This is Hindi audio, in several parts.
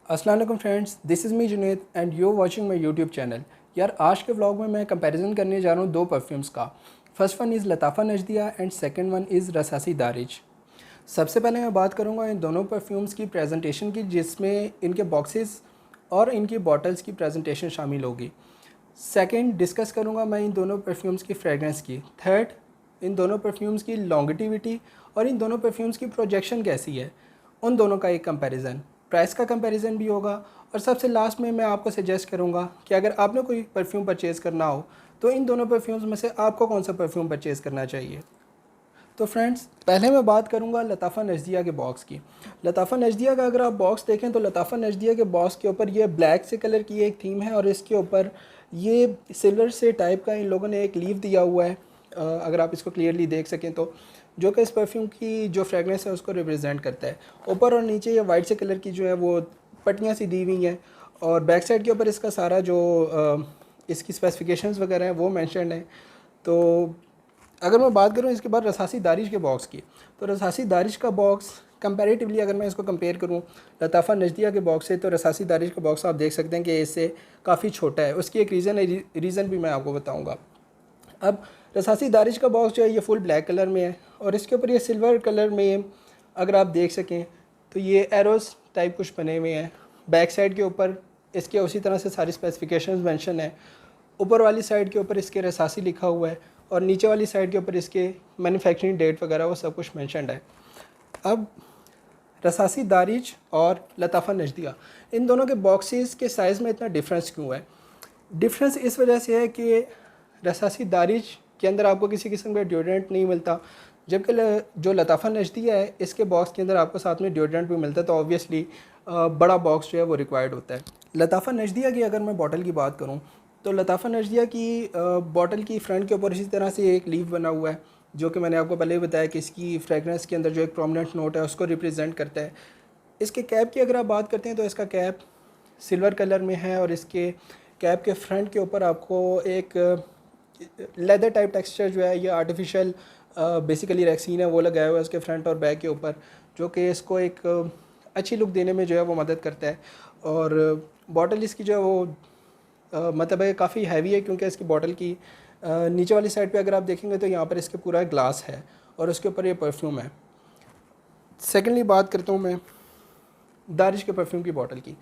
अस्सलाम वालेकुम friends, this is me Junaid and you watching my YouTube channel. यार आज के व्लॉग में मैं कंपैरिजन करने जा रहा हूँ दो परफ्यूम्स का। First one is Lattafa Najdia and second one is Rasasi Dareej. सबसे पहले मैं बात करूँगा इन दोनों परफ्यूम्स की प्रेजेंटेशन की, जिसमें इनके बॉक्सेस और इनकी बॉटल्स की प्रेजेंटेशन शामिल होगी। सेकंड डिस्कस करूँगा मैं इन दोनों परफ्यूम्स की फ्रेगरेंस की। थर्ड, इन दोनों परफ्यूम्स की लॉन्गेटिविटी और इन दोनों परफ्यूम्स की प्रोजेक्शन कैसी है, उन दोनों का एक कंपैरिजन, प्राइस का कंपैरिजन भी होगा। और सबसे लास्ट में मैं आपको सजेस्ट करूँगा कि अगर आपने कोई परफ्यूम परचेज़ करना हो तो इन दोनों परफ्यूम्स में से आपको कौन सा परफ्यूम परचेज़ करना चाहिए। तो फ्रेंड्स, पहले मैं बात करूंगा लताफ़ा नजदिया के बॉक्स की। लताफ़ा नजदिया का अगर आप बॉक्स देखें तो लताफ़ा नजदिया के बॉक्स के ऊपर ये ब्लैक से कलर की एक थीम है और इसके ऊपर ये सिल्वर से टाइप का इन लोगों ने एक लीफ दिया हुआ है, अगर आप इसको क्लियरली देख सकें तो, जो कि इस परफ्यूम की जो फ्रेगनेंस है उसको रिप्रेजेंट करता है। ऊपर और नीचे ये वाइट से कलर की जो है वो पट्टियाँ सी दी हुई हैं और बैक साइड के ऊपर इसका सारा जो इसकी स्पेसिफिकेशंस वगैरह हैं वो मेंशन है। तो अगर मैं बात करूँ इसके बाद रसासी दारिज के बॉक्स की, तो रसासी दारिज का बॉक्स कंपैरेटिवली अगर मैं इसको कंपेयर करूँ लताफ़ा नजदिया के बॉक्स से, तो रसासी दारिज का बॉक्स आप देख सकते हैं कि इससे काफ़ी छोटा है। उसकी एक रीज़न भी मैं आपको बताऊँगा। अब रसासी दारिज का बॉक्स जो है ये फुल ब्लैक कलर में है और इसके ऊपर ये सिल्वर कलर में अगर आप देख सकें तो ये एरोस टाइप कुछ बने हुए हैं। बैक साइड के ऊपर इसके उसी तरह से सारी स्पेसिफिकेशंस मेंशन है। ऊपर वाली साइड के ऊपर इसके रसासी लिखा हुआ है और नीचे वाली साइड के ऊपर इसके मैन्युफैक्चरिंग डेट वगैरह वो सब कुछ मेंशनड है। अब रसासी दारिज और लताफ़ा नजदिया, इन दोनों के बॉक्सेस के साइज़ में इतना डिफरेंस क्यों है? डिफरेंस इस वजह से है कि रसासी दारिज के अंदर आपको किसी किस्म का डिओड्रेंट नहीं मिलता, जबकि जो लताफ़ा नजदिया है इसके बॉक्स के अंदर आपको साथ में डिओड्रेंट भी मिलता है। तो ऑब्वियसली बड़ा बॉक्स जो है वो रिक्वायर्ड होता है। लताफ़ा नजदिया की अगर मैं बॉटल की बात करूँ तो लताफ़ा नजदिया की बॉटल की फ्रंट के ऊपर इसी तरह से एक लीफ बना हुआ है, जो कि मैंने आपको पहले ही बताया कि इसकी फ्रेगरेंस के अंदर जो एक प्रोमिनेंट नोट है उसको रिप्रेजेंट करता है। इसके कैप की अगर आप बात करते हैं तो इसका कैप सिल्वर कलर में है और इसके कैप के फ्रंट के ऊपर आपको एक लेदर टाइप टेक्सचर जो है ये आर्टिफिशियल बेसिकली रेक्सीन है वो लगाया हुआ है इसके फ्रंट और बैक के ऊपर, जो कि इसको एक अच्छी लुक देने में जो है वो मदद करता है। और बॉटल इसकी जो है वो मतलब है काफ़ी हैवी है, क्योंकि इसकी बॉटल की नीचे वाली साइड पे अगर आप देखेंगे तो यहाँ पर इसके पूरा ग्लास है और उसके ऊपर ये परफ्यूम है। सेकेंडली बात करता हूँ मैं दारिज के परफ्यूम की बॉटल की।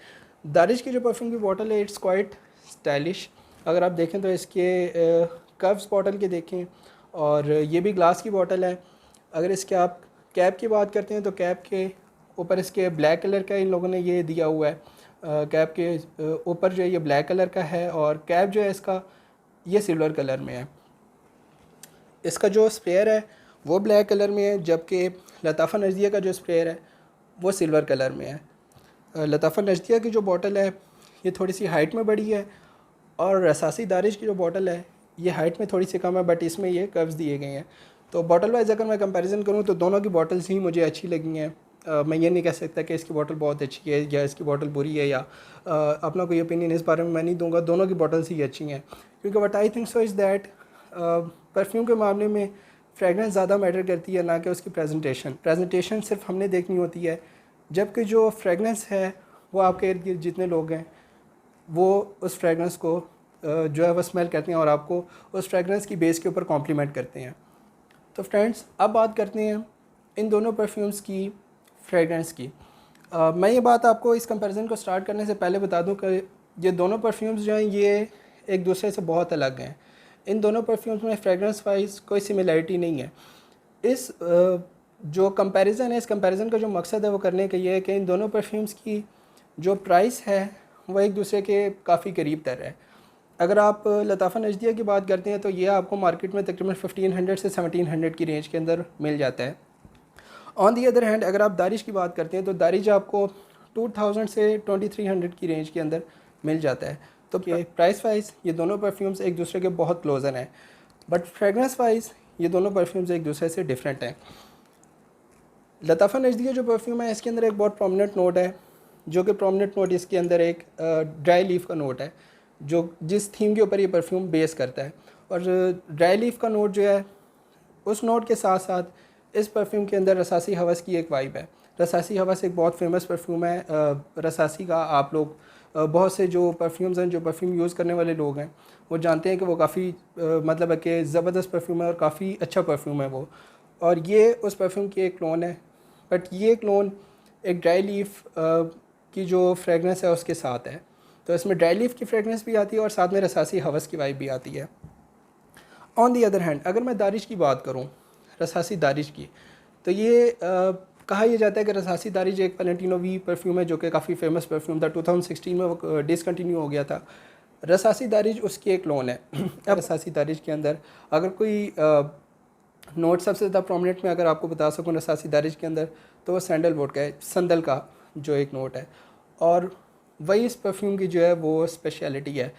दारिज की जो परफ्यूम की बॉटल है इट्स क्वाइट स्टाइलिश। अगर आप देखें तो इसके कर्व्स बॉटल के देखें और ये भी ग्लास की बॉटल है। अगर इसके आप कैप की बात करते हैं तो कैप के ऊपर इसके ब्लैक कलर का इन लोगों ने ये दिया हुआ है। कैप के ऊपर जो है ये ब्लैक कलर का है और कैप जो है इसका ये सिल्वर कलर में है। इसका जो स्प्रेयर है वो ब्लैक कलर में है, जबकि लताफ़ा नजदिया का जो स्प्रेयर है वो सिल्वर कलर में है। लताफ़ा नजदिया की जो बॉटल है ये थोड़ी सी हाइट में बड़ी है और रसासी दारिज की जो बॉटल है ये हाइट में थोड़ी सी कम है, बट इसमें ये कर्व्स दिए गए हैं। तो बॉटल वाइज अगर मैं कंपैरिजन करूँ तो दोनों की बॉटल्स ही मुझे अच्छी लगी हैं। मैं ये नहीं कह सकता कि इसकी बॉटल बहुत अच्छी है या इसकी बॉटल बुरी है, या अपना कोई ओपिनियन इस बारे में मैं नहीं दूंगा। दोनों की बॉटल्स ही अच्छी हैं, क्योंकि what I think so is that perfume के मामले में फ्रेगरेंस ज़्यादा मैटर करती है ना कि उसकी प्रेजेंटेशन सिर्फ हमने देखनी होती है, जबकि जो फ्रेगरेंस है वो आपके इर्द गिर्द जितने लोग हैं वो उस फ्रेगरेंस को जो है वो स्मेल करते हैं और आपको उस फ्रेगरेंस की बेस के ऊपर कॉम्प्लीमेंट करते हैं। तो फ्रेंड्स, अब बात करते हैं इन दोनों परफ्यूम्स की फ्रेगरेंस की। मैं ये बात आपको इस कंपैरिजन को स्टार्ट करने से पहले बता दूं कि ये दोनों परफ्यूम्स जो हैं ये एक दूसरे से बहुत अलग हैं। इन दोनों परफ्यूम्स में फ्रेगरेंस वाइज कोई सिमिलरिटी नहीं है। इस जो कंपैरिजन है, इस कंपैरिजन का जो मकसद है वो करने का ये है कि इन दोनों परफ्यूम्स की जो प्राइस है वो एक दूसरे के काफ़ी करीब तर है। अगर आप लताफ़ा नजदिया की बात करते हैं तो ये आपको मार्केट में तकरीबन 1500 से 1700 की रेंज के अंदर मिल जाता है। ऑन दी अदर हैंड अगर आप दारिज की बात करते हैं तो दारिज आपको 2000 से 2300 की रेंज के अंदर मिल जाता है। तो प्राइस वाइज ये दोनों परफ्यूम्स एक दूसरे के बहुत क्लोजर हैं, बट फ्रेगरेंस वाइज ये दोनों परफ्यूम्स एक दूसरे से डिफरेंट हैं। लताफ़ा नजदिया जो परफ्यूम है इसके अंदर एक बहुत प्रोमिनेंट नोट है, जो कि प्रोमिनेंट नोट इसके अंदर एक ड्राई लीफ का नोट है, जो जिस थीम के ऊपर ये परफ्यूम बेस करता है। और ड्राई लीफ का नोट जो है उस नोट के साथ साथ इस परफ्यूम के अंदर रसासी हवस की एक वाइब है। रसासी हवस एक बहुत फेमस परफ्यूम है रसासी का। आप लोग बहुत से जो परफ्यूम्स हैं, जो परफ्यूम यूज़ करने वाले लोग हैं, वो जानते हैं कि वो काफ़ी मतलब है कि ज़बरदस्त परफ्यूम है और काफ़ी अच्छा परफ्यूम है वो। और ये उस परफ्यूम की एक क्लोन है, बट ये क्लोन एक ड्राई लीफ की जो फ्रेगनेंस है उसके साथ है। तो इसमें ड्राई लीफ की फ्रेगनेंस भी आती है और साथ में रसासी हवस की वाइब भी आती है। ऑन दी अदर हैंड अगर मैं दारिश की बात करूँ, रसासी दारिश की, तो ये कहा यह जाता है कि रसासी दारिश एक वैलेंटिनो वी परफ्यूम है जो कि काफ़ी फेमस परफ्यूम था। 2016 में वो डिसकंटिन्यू हो गया था। रसासी दारिश उसकी एक क्लोन है। अब रसासी दारिश के अंदर अगर कोई नोट सबसे ज़्यादा प्रोमिनेंट में अगर आपको बता सकूँ रसासी दारिश के अंदर, तो वो सैंडलवुड का है, संदल का जो एक नोट है। और वही इस परफ्यूम की जो है वो स्पेशलिटी है।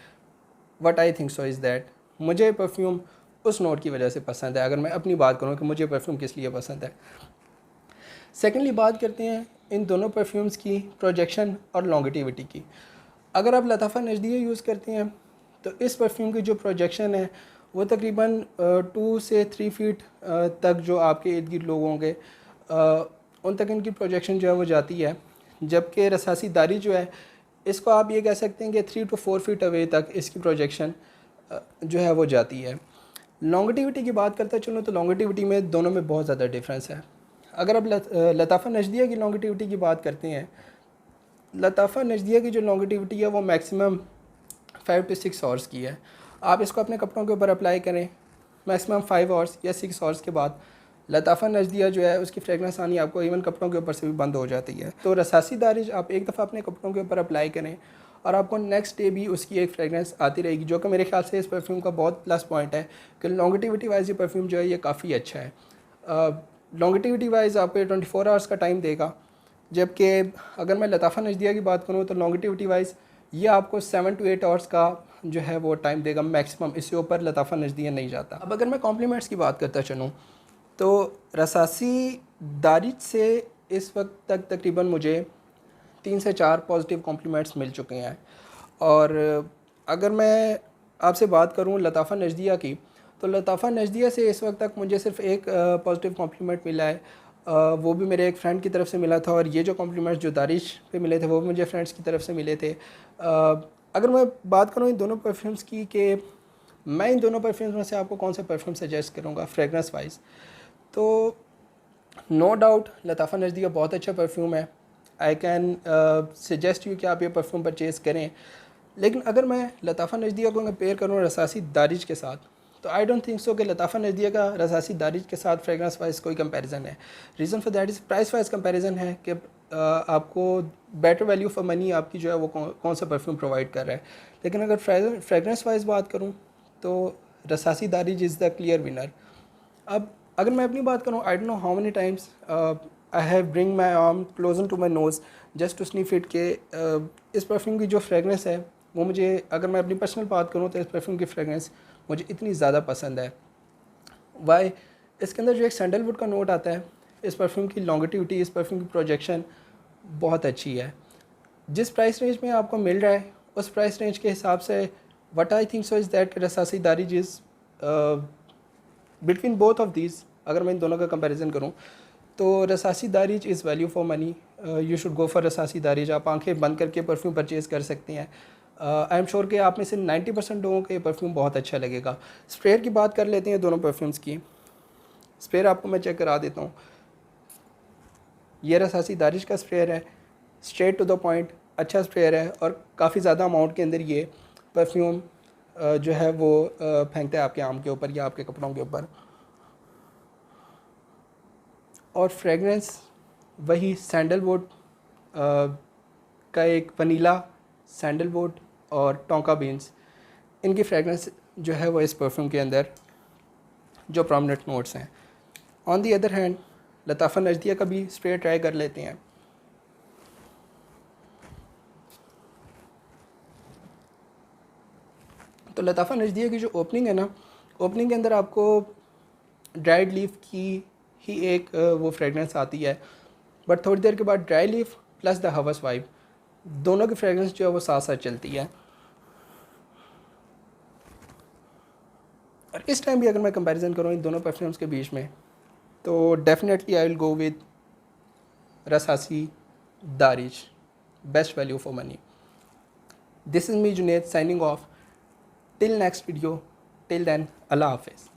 What I think so is that मुझे परफ्यूम उस नोट की वजह से पसंद है। अगर मैं अपनी बात करूँ कि मुझे परफ्यूम किस लिए पसंद है। सेकेंडली बात करते हैं इन दोनों परफ्यूम्स की प्रोजेक्शन और लॉन्गेटिविटी की। अगर आप लताफ़ा नजदिया यूज़ करते हैं तो इस परफ्यूम की जो प्रोजेक्शन है वो तकरीबन 2 से 3 फीट तक जो आपके इर्द गिर्द लोग होंगे उन तक इनकी प्रोजेक्शन जो है वो जाती है। जबकि रसासी दारी जो है इसको आप ये कह सकते हैं कि 3 to 4 फीट अवे तक इसकी प्रोजेक्शन जो है वो जाती है। लॉन्गेटिविटी की बात करते चलूँ तो लॉन्गेटिविटी में दोनों में बहुत ज़्यादा डिफरेंस है। अगर आप लताफ़ा नजदिया की लॉन्गेटिविटी की बात करते हैं, लताफ़ा नजदिया की जो लॉन्गेटिविटी है वो मैक्सिमम 5 to 6 आवर्स की है। आप इसको अपने कपड़ों के ऊपर अप्लाई करें, मैक्सिमम 5 आवर्स या 6 आवर्स के बाद लताफ़ा नजदिया जो है उसकी फ्रेगनेंस आनी आपको इवन कपड़ों के ऊपर से भी बंद हो जाती है। तो रसासी दारिज आप एक दफ़ा अपने कपड़ों के ऊपर अप्लाई करें और आपको नेक्स्ट डे भी उसकी एक फ्रेगनेंस आती रहेगी, जो कि मेरे ख्याल से इस परफ्यूम का बहुत प्लस पॉइंट है कि लॉन्गेटिविटी वाइज ये परफ्यूम जो है ये काफ़ी अच्छा है। लॉन्गेटिविटी वाइज आपको 24 आवर्स का टाइम देगा, जबकि अगर मैं लताफ़ा नजदिया की बात करूँ तो लॉन्गेटिविटी वाइज ये आपको 7 to 8 आवर्स का जो है वो टाइम देगा मैक्सिमम। इससे ऊपर लताफ़ा नजदिया नहीं जाता। अब अगर मैं कॉम्प्लीमेंट्स की बात करता चलूँ तो रसासी दारिज से इस वक्त तक तकरीबन मुझे 3 से 4 पॉजिटिव कॉम्प्लीमेंट्स मिल चुके हैं। और अगर मैं आपसे बात करूं लताफ़ा नजदिया की, तो लताफ़ा नजदिया से इस वक्त तक मुझे सिर्फ एक पॉजिटिव कॉम्प्लीमेंट मिला है। वो भी मेरे एक फ्रेंड की तरफ से मिला था, और ये जो कॉम्प्लीमेंट्स जो दारिश पे मिले थे वो भी मुझे फ्रेंड्स की तरफ से मिले थे। अगर मैं बात करूँ इन दोनों परफ्यूम्स की कि मैं इन दोनों परफ्यूम्स में से आपको कौन सा परफ्यूम सजेस्ट करूँगा फ्रेगनेंस वाइज, तो नो डाउट लताफ़ा नजदिया बहुत अच्छा परफ्यूम है। आई कैन सजेस्ट यू कि आप ये परफ्यूम परचेज़ करें। लेकिन अगर मैं लताफ़ा नजदिया को कंपेयर करूँ रसासी दारिज के साथ, तो आई डोंट थिंक सो कि लताफ़ा नजदिया का रसासी दारिज के साथ फ्रेगनेंस वाइज कोई कंपैरिजन है। Reason for that is price wise comparison है कि आपको बेटर वैल्यू फॉर मनी आपकी जो है वो कौन सा परफ्यूम प्रोवाइड कर रहा है। लेकिन अगर फ्रेगनेंस वाइज बात करूँ तो Rasasi दारिज is the clear winner. अब अगर मैं अपनी बात करूँ, I don't know how many times I have bring my arm closer to my nose just to sniff it के इस परफ्यूम की जो फ्रेगनेंस है वो मुझे, अगर मैं अपनी पर्सनल बात करूँ तो इस परफ्यूम की फ्रेगनेंस मुझे इतनी ज़्यादा पसंद है। वाई, इसके अंदर जो एक सैंडलवुड का नोट आता है, इस परफ्यूम की लॉन्गेटिविटी, इस परफ्यूम की प्रोजेक्शन बहुत अच्छी है। जिस प्राइस रेंज में आपको मिल रहा है उस प्राइस रेंज के हिसाब से what I think so is that Rasasi दारिज is between both of these. अगर मैं इन दोनों का कंपैरिजन करूं तो Rasasi दारिज is value for money. You should go for Rasasi Dareej. आप आंखें बंद करके परफ्यूम परचेज़ कर सकते हैं। आई एम श्योर कि आप में से 90% लोगों को ये परफ्यूम बहुत अच्छा लगेगा। स्प्रेयर की बात कर लेते हैं दोनों परफ्यूम्स की। स्प्रेयर आपको मैं चेक करा देता हूँ। ये रसासी दारिज का स्प्रेयर है, स्ट्रेट टू द पॉइंट, अच्छा स्प्रेयर है और काफ़ी ज़्यादा अमाउंट के अंदर ये परफ्यूम जो है वो फेंकता है आपके आम के ऊपर या आपके कपड़ों के ऊपर। और फ्रेगरेंस वही सैंडलवुड का एक वनीला, सैंडलवुड और टोंका बीन्स, इनकी फ्रेगरेंस जो है वो इस परफ्यूम के अंदर जो प्रोमिनेंट नोट्स हैं। ऑन दी अदर हैंड लताफ़ा नजदिया का भी स्प्रे ट्राई कर लेते हैं। तो लताफ़ा नजदिया की जो ओपनिंग है ना, ओपनिंग के अंदर आपको ड्राइड लीफ की ही एक वो फ्रेगरेंस आती है, बट थोड़ी देर के बाद ड्राई लीफ प्लस द हवस वाइब दोनों की फ्रेगरेंस जो है वो साथ साथ चलती है। और इस टाइम भी अगर मैं कंपैरिजन करूँ इन दोनों परफ्यूम्स के बीच में, तो definitely I will go with Rasasi Darij. Best value for money. This is me Junaid signing off. Till next video. Till then, Allah Hafiz.